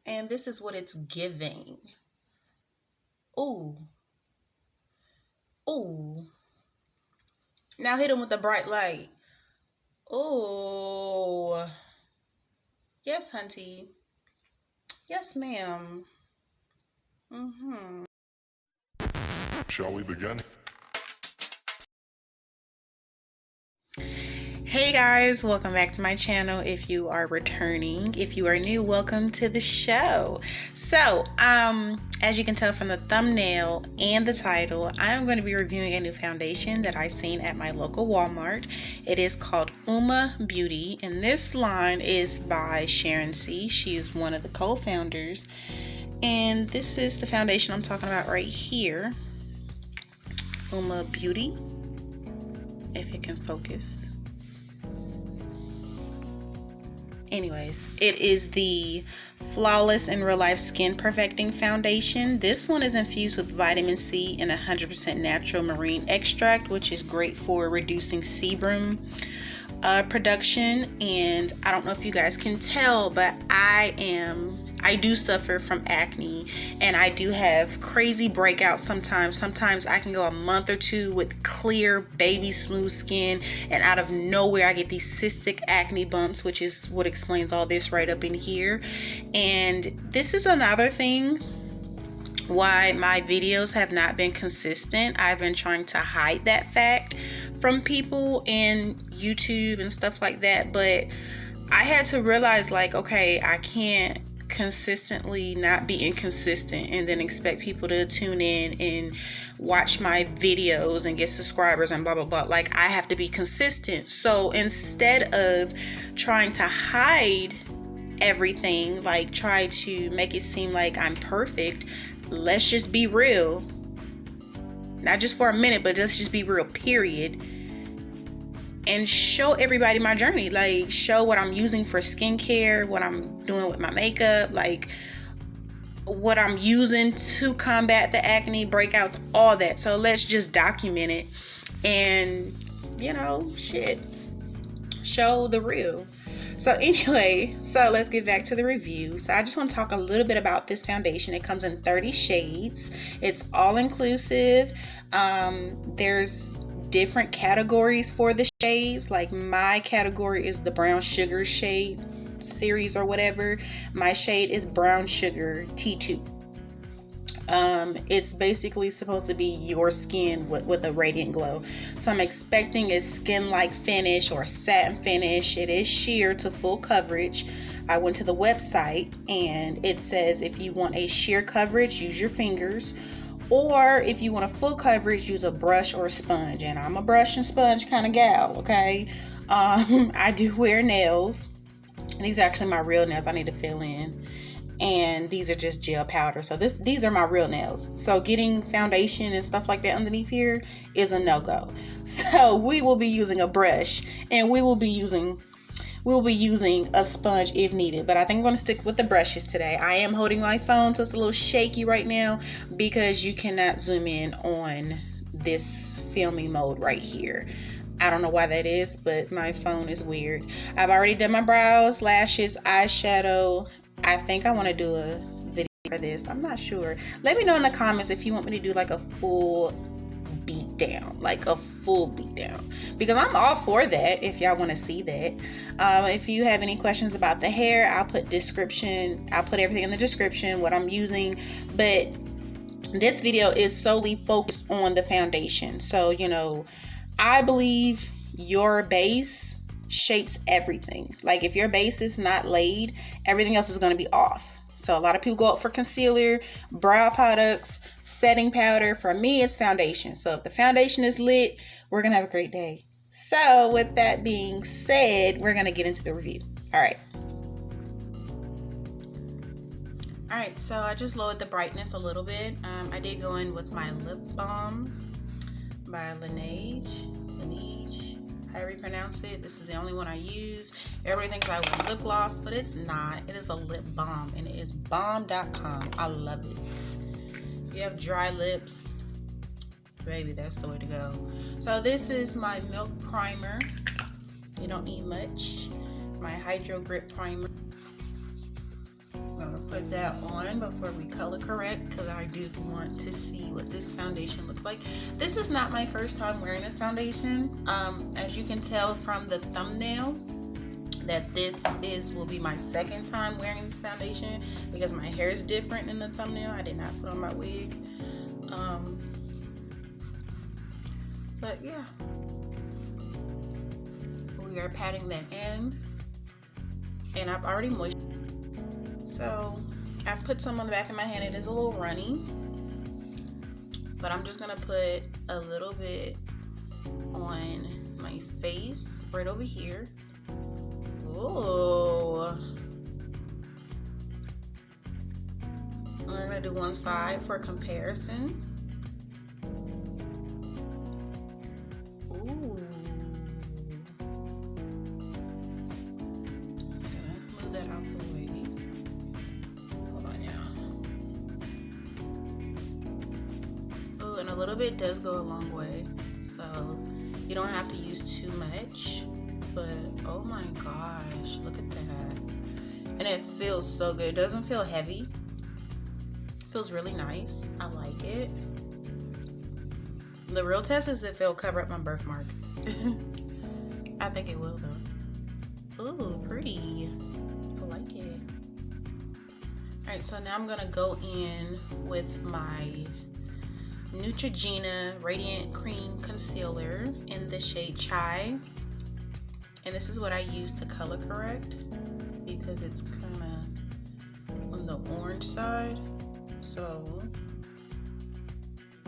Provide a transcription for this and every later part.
And this is what it's giving. Ooh. Ooh. Now hit him with the bright light. Ooh. Yes, hunty. Yes, ma'am. Mm-hmm. Shall we begin? Hey guys, welcome back to my channel. If you are returning, if you are new, welcome to the show. So, as you can tell from the thumbnail and the title, I'm going to be reviewing a new foundation that I seen at my local Walmart. It is called Uoma Beauty, and this line is by Sharon C. She is one of the co-founders, and this is the foundation I'm talking about right here. Uoma Beauty, if it can focus. Anyways, it is the Flawless in Real Life Skin Perfecting Foundation. This one is infused with vitamin C and 100% natural marine extract, which is great for reducing sebum production. And I don't know if you guys can tell, but I do suffer from acne, and I do have crazy breakouts sometimes. Sometimes I can go a month or two with clear baby smooth skin, and out of nowhere I get these cystic acne bumps, which is what explains all this right up in here. And this is another thing why my videos have not been consistent. I've been trying to hide that fact from people in YouTube and stuff like that, but I had to realize, like, okay, I can't consistently not be inconsistent and then expect people to tune in and watch my videos and get subscribers and blah blah blah. Like, I have to be consistent. So instead of trying to hide everything, like try to make it seem like I'm perfect, let's just be real. Not just for a minute, but let's just be real, period. And show everybody my journey. Like, show what I'm using for skincare, what I'm doing with my makeup, like what I'm using to combat the acne, breakouts, all that. So let's just document it and, shit, show the real. So anyway, so let's get back to the review. So I just want to talk a little bit about this foundation. It comes in 30 shades. It's all inclusive. There's different categories for the shades. Like, my category is the brown sugar shade series or whatever. My shade is brown sugar T2. It's basically supposed to be your skin with a radiant glow. So I'm expecting a skin-like finish or satin finish. It is sheer to full coverage. I went to the website and it says if you want a sheer coverage, use your fingers. Or if you want a full coverage, use a brush or a sponge. And I'm a brush and sponge kind of gal, okay? I do wear nails. These are actually my real nails I need to fill in. And these are just gel powder. So these are my real nails. So getting foundation and stuff like that underneath here is a no-go. So we will be using a brush, and we will be using a sponge if needed, but I think I'm going to stick with the brushes today. I am holding my phone, so it's a little shaky right now because you cannot zoom in on this filming mode right here. I don't know why that is, but my phone is weird. I've already done my brows, lashes, eyeshadow. I think I want to do a video for this. I'm not sure. Let me know in the comments if you want me to do like a full beat down, because I'm all for that if y'all want to see that. If you have any questions about the hair, I'll put everything in the description, what I'm using. But this video is solely focused on the foundation. So I believe your base shapes everything. Like, if your base is not laid, everything else is going to be off. So a lot of people go up for concealer, brow products, setting powder. For me, it's foundation. So if the foundation is lit, we're going to have a great day. So with that being said, we're going to get into the review. All right. All right, so I just lowered the brightness a little bit. I did go in with my lip balm by Laneige, however you pronounce it. This is the only one I use. Everybody thinks I wear lip gloss, but it's not. It is a lip balm, and it is balm.com. I love it. If you have dry lips, baby, that's the way to go. So this is my milk primer. You don't need much. My Hydro Grip primer. I'm gonna put that on before we color correct, because I do want to see what this foundation looks like. This is not my first time wearing this foundation. As you can tell from the thumbnail, that this will be my second time wearing this foundation, because my hair is different in the thumbnail. I did not put on my wig. But yeah, we are patting that in, and I've already moisturized. So I've put some on the back of my hand. It is a little runny, but I'm just gonna put a little bit on my face right over here. Ooh. We're gonna do one side for comparison. Ooh. Gonna move that out the way. Hold on, y'all. Oh, and a little bit does go a long way, so you don't have to use too much. But oh my gosh, look at that. And it feels so good. It doesn't feel heavy. It feels really nice. I like it. The real test is if it'll cover up my birthmark. I think it will though. Ooh, pretty. I like it. Alright, so now I'm gonna go in with my Neutrogena Radiant Cream Concealer in the shade Chai. And this is what I use to color correct, because it's kind of on the orange side. So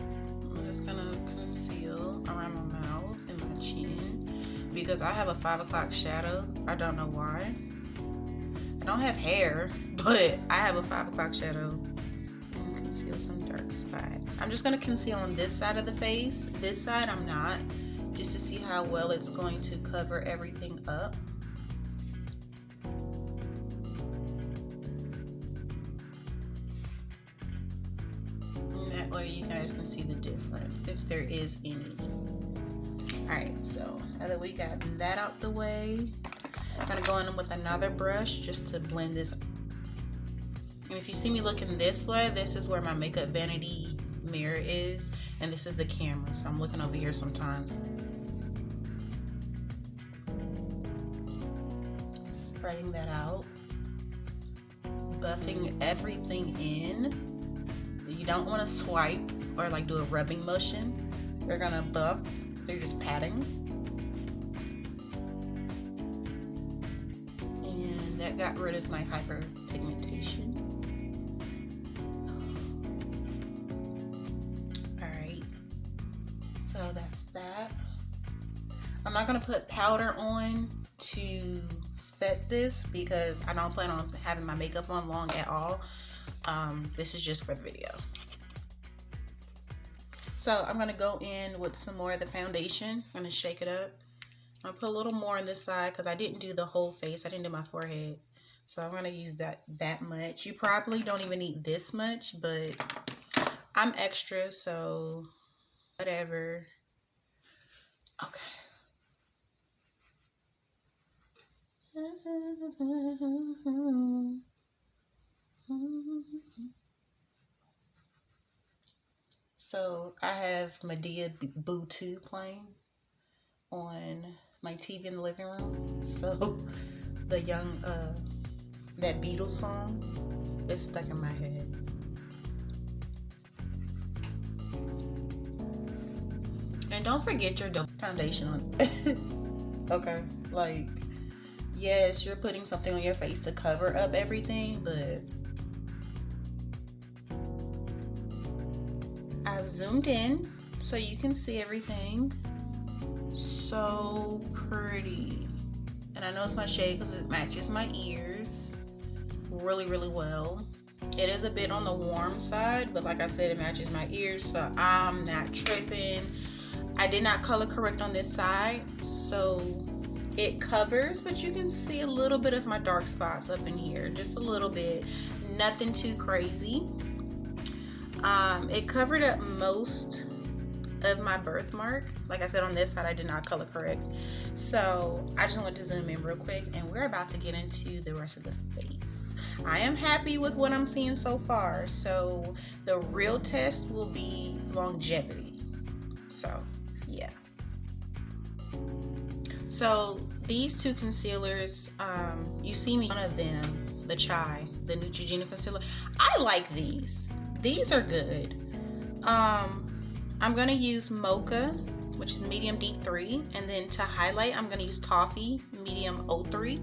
I'm just gonna conceal around my mouth and my chin, because I have a 5 o'clock shadow. I don't know why. I don't have hair, but I have a 5 o'clock shadow. And conceal some dark spots. I'm just gonna conceal on this side of the face. This side I'm not, just to see how well it's going to cover everything up. And that way you guys can see the difference, if there is any. Alright, so now that we got that out the way, I'm gonna go in with another brush just to blend this. And if you see me looking this way, this is where my makeup vanity mirror is, and this is the camera, so I'm looking over here sometimes. Spreading that out, buffing everything in. You don't want to swipe or like do a rubbing motion. You're gonna buff, so you're just patting. And that got rid of my hyperpigmentation. Alright, so that's that. I'm not gonna put powder on to set this, because I don't plan on having my makeup on long at all. This is just for the video. So I'm gonna go in with some more of the foundation. I'm gonna shake it up. I'm gonna put a little more on this side, because I didn't do the whole face. I didn't do my forehead, so I'm gonna use that much. You probably don't even need this much, but I'm extra, so whatever. Okay. So I have Medea Boo 2 playing on my TV in the living room. So the that Beatles song is stuck in my head. And don't forget your foundation on. Okay, like, yes, you're putting something on your face to cover up everything, but I've zoomed in so you can see everything. So pretty. And I know it's my shade because it matches my ears really, really well. It is a bit on the warm side, but like I said, it matches my ears, so I'm not tripping. I did not color correct on this side, so it covers, but you can see a little bit of my dark spots up in here, just a little bit, nothing too crazy. It covered up most of my birthmark. Like I said, on this side I did not color correct, so I just wanted to zoom in real quick, and we're about to get into the rest of the face. I am happy with what I'm seeing so far. So the real test will be longevity. So yeah. So these two concealers, you see me one of them, the Chai, the Neutrogena concealer. I like these. These are good. I'm gonna use Mocha, which is medium D3, and then to highlight, I'm gonna use Toffee, medium O3.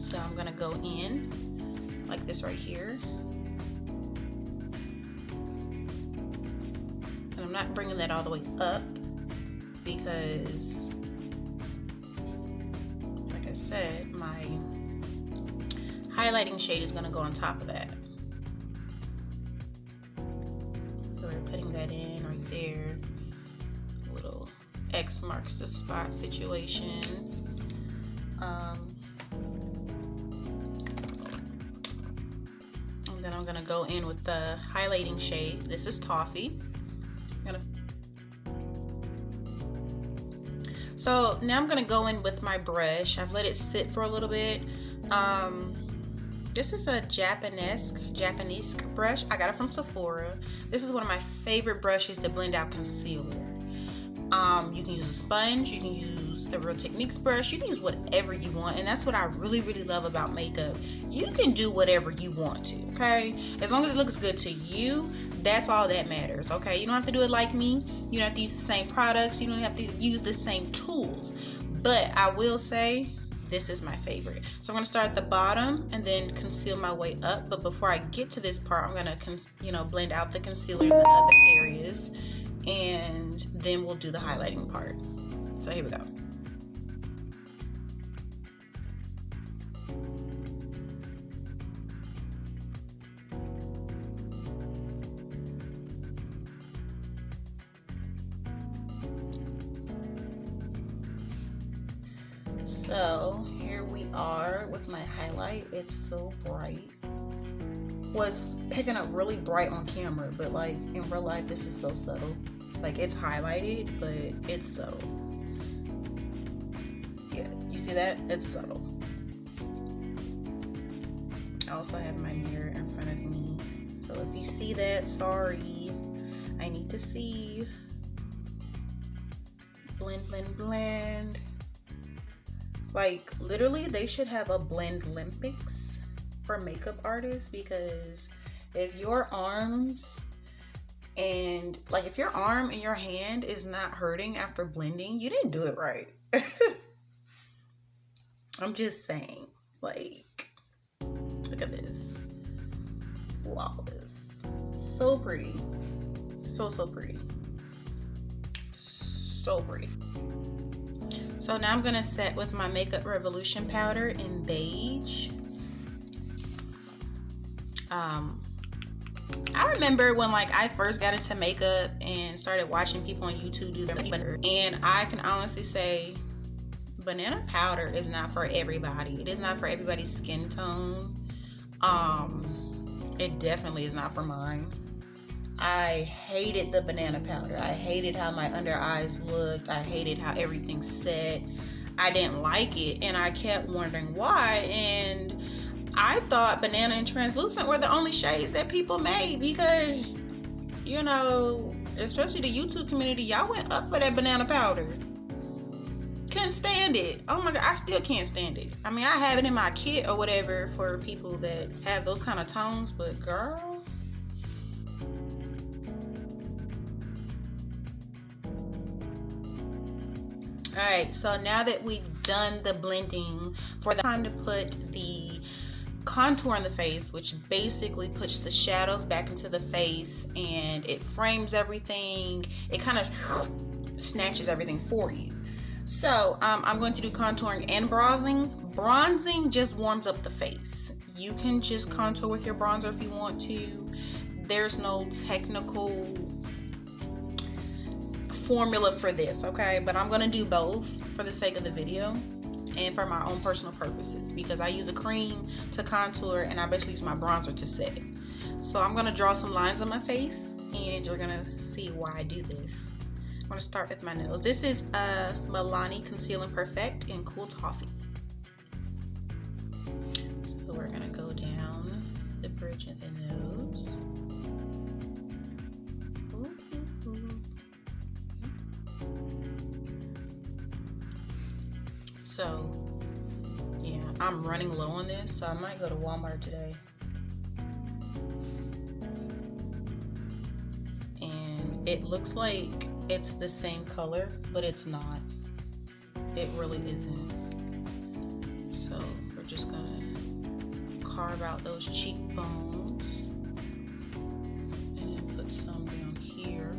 So I'm gonna go in like this right here. And I'm not bringing that all the way up because, like I said, my highlighting shade is gonna go on top of that. So we're putting that in right there. A little X marks the spot situation. And then I'm gonna go in with the highlighting shade. This is Toffee. So now I'm gonna go in with my brush. I've let it sit for a little bit. This is a Japanese brush. I got it from Sephora. This is one of my favorite brushes to blend out concealer. You can use a sponge, you can use a Real Techniques brush, you can use whatever you want, and that's what I really love about makeup. You can do whatever you want to, okay? As long as it looks good to you, that's all that matters, okay? You don't have to do it like me. You don't have to use the same products. You don't have to use the same tools. But I will say, this is my favorite. So I'm gonna start at the bottom and then conceal my way up. But before I get to this part, I'm gonna, blend out the concealer in the other areas, and then we'll do the highlighting part. So here we go. So here we are with my highlight. It's so bright. Well, it's picking up really bright on camera, but like in real life, this is so subtle. Like it's highlighted, but it's subtle. Yeah, you see that? It's subtle. I also have my mirror in front of me. So if you see that, sorry. I need to see. Blend, blend, blend. Like literally they should have a blend Olympics for makeup artists, because if your arms and like if your arm and your hand is not hurting after blending, you didn't do it right. I'm just saying, like, look at this. Flawless. So pretty. So pretty. So pretty. So now I'm gonna set with my Makeup Revolution powder in beige. I remember when like I first got into makeup and started watching people on YouTube do their makeup, and I can honestly say banana powder is not for everybody. It is not for everybody's skin tone. It definitely is not for mine. I hated the banana powder. I hated how my under eyes looked. I hated how everything set. I didn't like it, and I kept wondering why. And I thought banana and translucent were the only shades that people made, because, you know, especially the YouTube community, y'all went up for that banana powder. Couldn't stand it. Oh my God, I still can't stand it. I mean, I have it in my kit or whatever for people that have those kind of tones, but girl. Alright, so now that we've done the blending, for the time to put the contour on the face, which basically puts the shadows back into the face and it frames everything. It kind of snatches everything for you. So I'm going to do contouring and bronzing. Bronzing just warms up the face. You can just contour with your bronzer if you want to. There's no technical formula for this, okay? But I'm gonna do both for the sake of the video and for my own personal purposes, because I use a cream to contour and I basically use my bronzer to set. So I'm gonna draw some lines on my face and you're gonna see why I do this. I'm gonna start with my nose. This is Milani Conceal and Perfect in Cool Toffee. So we're gonna bridge of the nose. So, yeah, I'm running low on this, so I might go to Walmart today. And it looks like it's the same color, but it's not. It really isn't. So we're just gonna carve out those cheekbones and then put some down here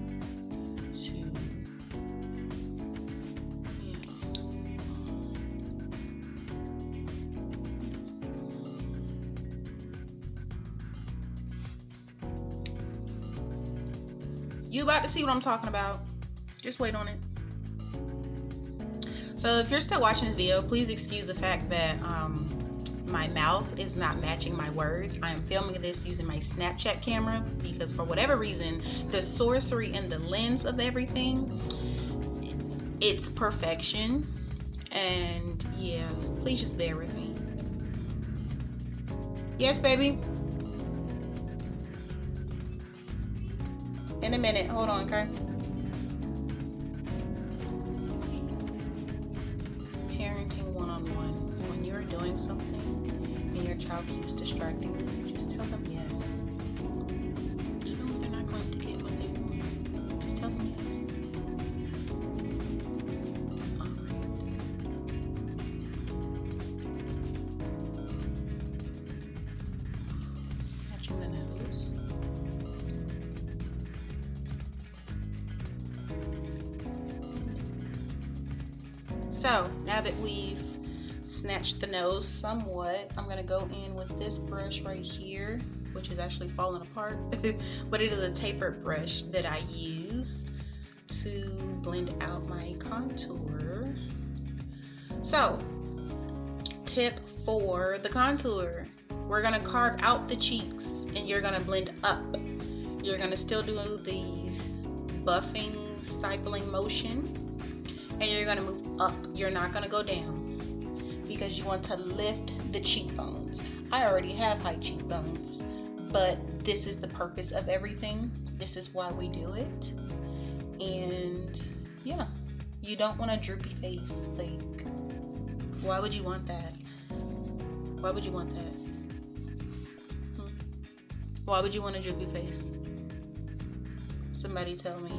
to, you about to see what I'm talking about. Just wait on it. So if you're still watching this video, please excuse the fact that my mouth is not matching my words. I am filming this using my Snapchat camera because for whatever reason, the sorcery and the lens of everything, it's perfection. And yeah, please just bear with me. Yes, baby. In a minute, hold on, okay? Parenting 101. When you're doing something and your child keeps distracting you, just tell them yes. Even when they're not going to get what they want, just tell them yes. Alright. Matching the nose. So now that we've snatched the nose somewhat, I'm gonna go in with this brush right here, which is actually falling apart, but it is a tapered brush that I use to blend out my contour. So, tip for the contour, we're gonna carve out the cheeks and you're gonna blend up. You're gonna still do the buffing, stippling motion, and you're gonna move up. You're not gonna go down because you want to lift the cheekbones. I already have high cheekbones, but this is the purpose of everything. This is why we do it. And yeah, you don't want a droopy face. Like, why would you want that? Why would you want that? Why would you want a droopy face? Somebody tell me.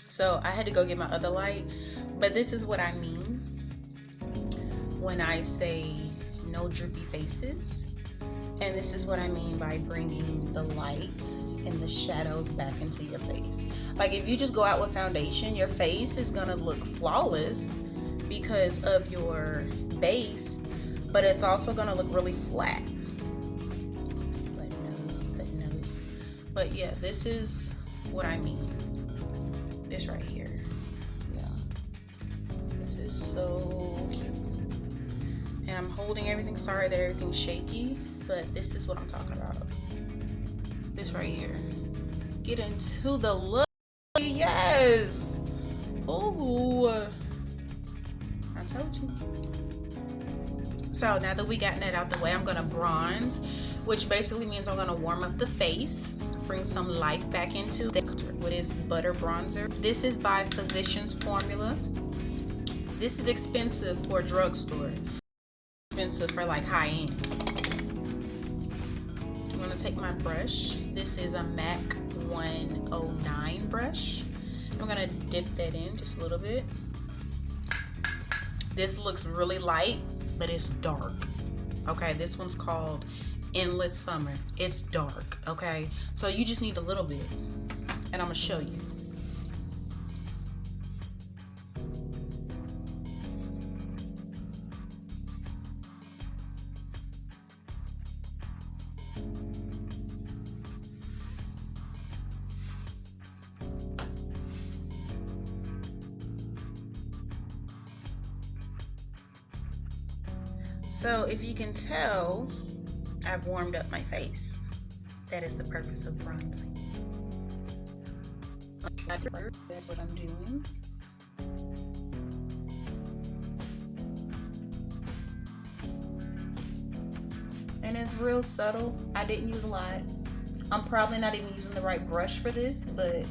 So I had to go get my other light, but this is what I mean when I say no droopy faces. And this is what I mean by bringing the light and the shadows back into your face. Like if you just go out with foundation, your face is gonna look flawless because of your base, but it's also gonna look really flat. But yeah, this is what I mean. This right here. Yeah. This is so cute. And I'm holding everything. Sorry that everything's shaky, but this is what I'm talking about. This right here. Get into the look. Yes. Oh, I told you. So now that we got that out the way, I'm gonna bronze, which basically means I'm gonna warm up the face, bring some life back into this with this butter bronzer. This is by Physicians Formula. This is expensive for a drugstore. Expensive for like high end. I'm gonna take my brush. This is a MAC 109 brush. I'm gonna dip that in just a little bit. This looks really light, but it's dark. Okay, this one's called Endless Summer. It's dark, okay? So you just need a little bit, and I'm gonna show you. So if you can tell, I've warmed up my face. That is the purpose of bronzing. That's what I'm doing. and it's real subtle. I didn't use a lot. I'm probably not even using the right brush for this, but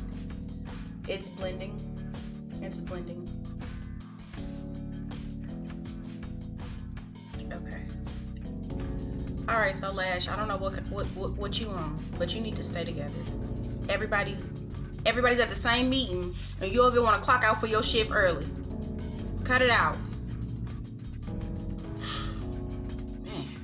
it's blending. It's blending. Okay. All right, so Lash, I don't know what you on, but you need to stay together. Everybody's at the same meeting, and you over want to clock out for your shift early. Cut it out. Man.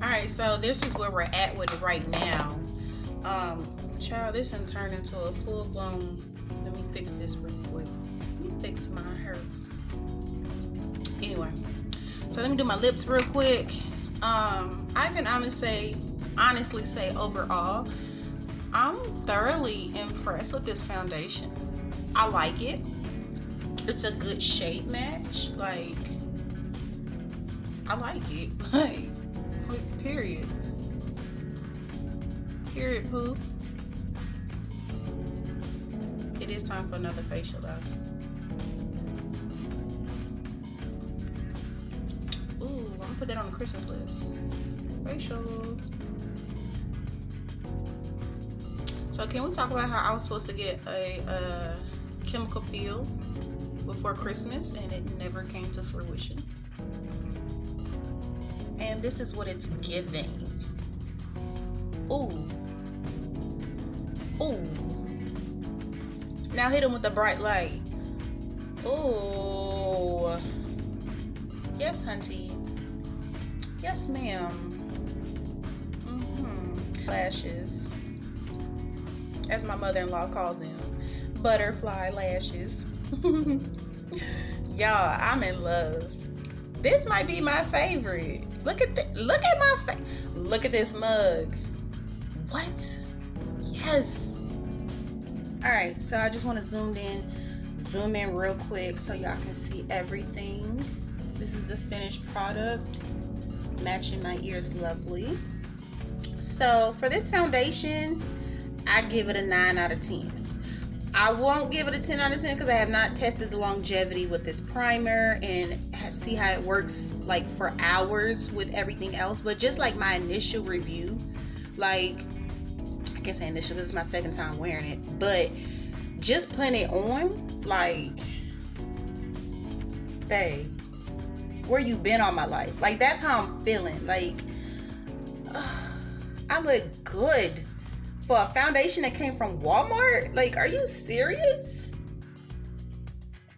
All right, so this is where we're at with it right now. Child, this done turned into a full-blown. Let me fix this real quick. Let me fix my hair. Anyway, so let me do my lips real quick. I can honestly say overall, I'm thoroughly impressed with this foundation. I like it. It's a good shade match. Like, I like it. Like, period. Period, poop. It is time for another facial though. Ooh, I'm gonna put that on the Christmas list. Facial. So can we talk about how I was supposed to get a chemical peel before Christmas and it never came to fruition? And this is what it's giving. Ooh. Ooh. Now hit him with the bright light. Ooh. Yes, hunty. Yes, ma'am. Lashes. As my mother-in-law calls them. Butterfly lashes. Y'all, I'm in love. This might be my favorite. Look at my face. Look at this mug. What? Yes. All right, so I just want to zoom in real quick so y'all can see everything. This is the finished product, matching my ears lovely. So for this foundation, I give it a 9 out of 10. I won't give it a 10 out of 10 because I have not tested the longevity with this primer and see how it works like for hours with everything else. But just like my initial review, like, I can't say initial, this is my second time wearing it, but just putting it on, like, babe, where you been all my life? Like, that's how I'm feeling. Like, I look good for a foundation that came from Walmart. Like, are you serious?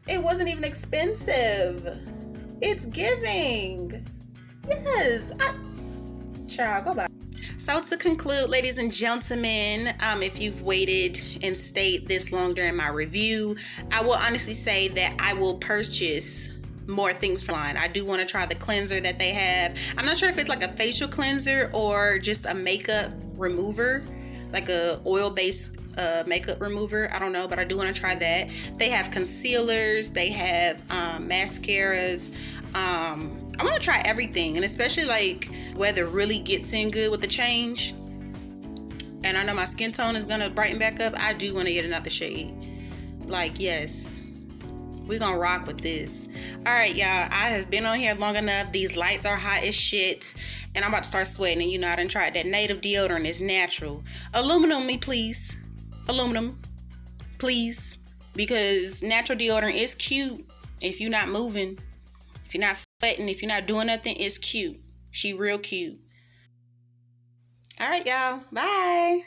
It wasn't even expensive. It's giving. Yes. Child, go back. So to conclude, ladies and gentlemen, if you've waited and stayed this long during my review, I will honestly say that I will purchase more things from line. I do want to try the cleanser that they have. I'm not sure if it's like a facial cleanser or just a makeup remover, like a oil-based makeup remover. I don't know, but I do want to try that. They have concealers, they have mascaras. I want to try everything, and especially like whether it really gets in good with the change. And I know my skin tone is gonna brighten back up. I do want to get another shade. Like, yes, we're gonna rock with this. All right, y'all, I have been on here long enough. These lights are hot as shit, and I'm about to start sweating. And you know, I done tried that native deodorant. It's natural. Aluminum me, please. Aluminum, please, because natural deodorant is cute. If you're not moving, if you're not sweating, if you're not doing nothing, it's cute. She real cute. All right, y'all. Bye.